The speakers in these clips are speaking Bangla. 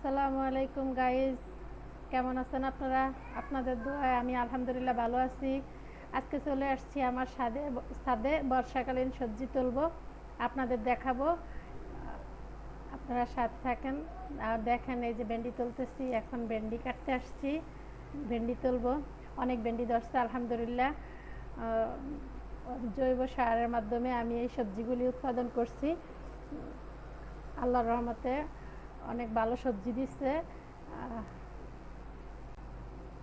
আসসালামু আলাইকুম গাইস, কেমন আছেন আপনারা? আপনাদের দোয়ায় আমি আলহামদুলিল্লাহ ভালো আছি। আজকে চলে আসছি আমার ছাদে বর্ষাকালীন সবজি তুলব, আপনাদের দেখাবো। আপনারা সাথে থাকেন আর দেখেন। এই যে ভেন্ডি তুলতেছি, এখন ভেন্ডি কাটতে আসছি, ভেন্ডি তুলব। অনেক ভেন্ডি ধরছে আলহামদুলিল্লাহ। জৈব সারের মাধ্যমে আমি এই সবজিগুলি উৎপাদন করছি, আল্লাহর রহমতে অনেক ভালো সবজি দিচ্ছে।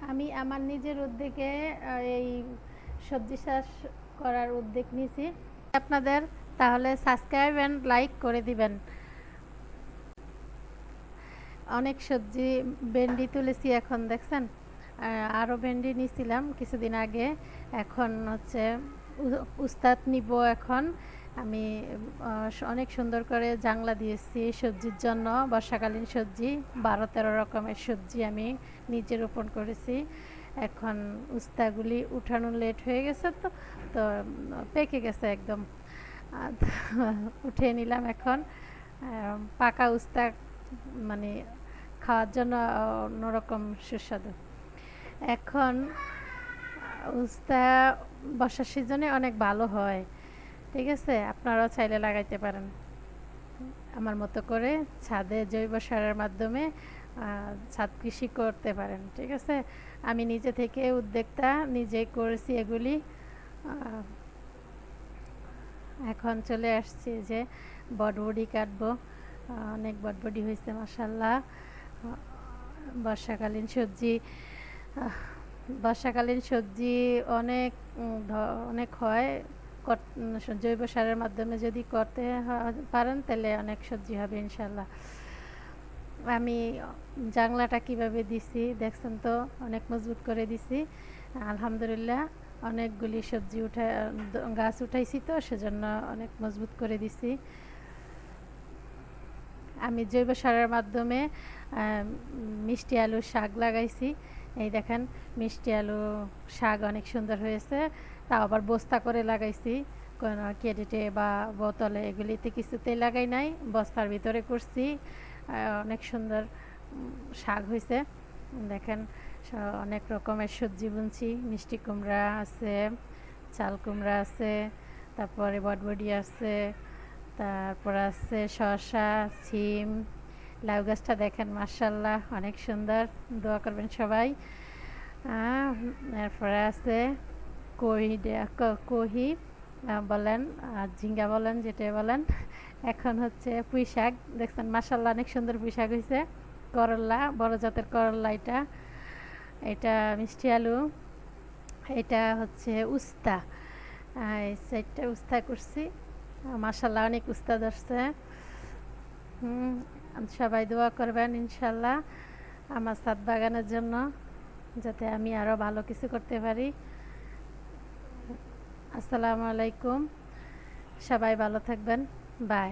আমি আমার নিজের উদ্যোগে এই সবজি চাষ করার উদ্যোগ নিয়েছি আপনাদের, তাহলে সাবস্ক্রাইব অ্যান্ড লাইক করে দিবেন। অনেক সবজি ভেন্ডি তুলেছি, এখন দেখছেন আরও ভেন্ডি নিয়েছিলাম কিছুদিন আগে। এখন হচ্ছে উস্তাদ নিব। এখন আমি অনেক সুন্দর করে জাংলা দিয়েছি সবজির জন্য। বর্ষাকালীন সবজি 12-13 রকমের সবজি আমি নিজে রোপণ করেছি। এখন উস্তাগুলি উঠানো লেট হয়ে গেছে, তো তো পেকে গেছে একদম। উঠিয়ে নিলাম এখন। পাকা উস্তা মানে খাওয়ার জন্য অন্যরকম সুস্বাদু। এখন উস্তা বর্ষার সিজনে অনেক ভালো হয়, ঠিক আছে? আপনারাও চাইলে লাগাইতে পারেন আমার মতো করে ছাদে জৈব সারের মাধ্যমে। ছাদ কৃষি করতে পারেন, ঠিক আছে? আমি নিজে থেকে উদ্যোক্তা, নিজে করেছি এগুলি। এখন চলে আসছি যে বটবডি কাটবো। অনেক বটবডি হয়েছে মাশাআল্লাহ। বর্ষাকালীন সবজি বর্ষাকালীন সবজি অনেক অনেক হয়। জৈব সারের মাধ্যমে যদি করতে পারেন তাহলে অনেক সবজি হবে ইনশাল্লাহ। আমি জাংলাটা কিভাবে দিছি দেখছেন তো, অনেক মজবুত করে দিছি আলহামদুলিল্লাহ। অনেকগুলি সবজি গাছ উঠাইছি, তো সেজন্য অনেক মজবুত করে দিছি। আমি জৈব সারের মাধ্যমে মিষ্টি আলু শাক লাগাইছি। এই দেখেন, মিষ্টি আলু শাক অনেক সুন্দর হয়েছে। তাও আবার বস্তা করে লাগাইছি, কোনো কেটে বা বোতলে এগুলিতে কিছুতেই লাগাই নাই, বস্তার ভিতরে করছি। অনেক সুন্দর শাক হয়েছে দেখেন। অনেক রকমের সবজি বুনছি, মিষ্টি কুমড়া আছে, চাল কুমড়া আছে, তারপরে বটবডি আছে, তারপর আছে শসা, সিম, লাউ গাছটা দেখেন মাশাআল্লাহ অনেক সুন্দর। দোয়া করবেন সবাই। এরপরে আছে কহি বলেন, ঝিঙ্গা বলেন, যেটা বলেন। এখন হচ্ছে পুঁই শাক দেখছেন মাশাআল্লাহ অনেক সুন্দর পুঁই শাক হয়েছে। করলা, বড় জাতের করলা। এটা এটা মিষ্টি আলু। এটা হচ্ছে উস্তা। এই সাইডটা উস্তা করছি মাশাআল্লাহ, অনেক উস্তা ধরছে। সবাই দোয়া করবেন ইনশাল্লাহ আমার ছাদ বাগানের জন্য, যাতে আমি আরও ভালো কিছু করতে পারি। আসসালামু আলাইকুম, সবাই ভালো থাকবেন, বাই।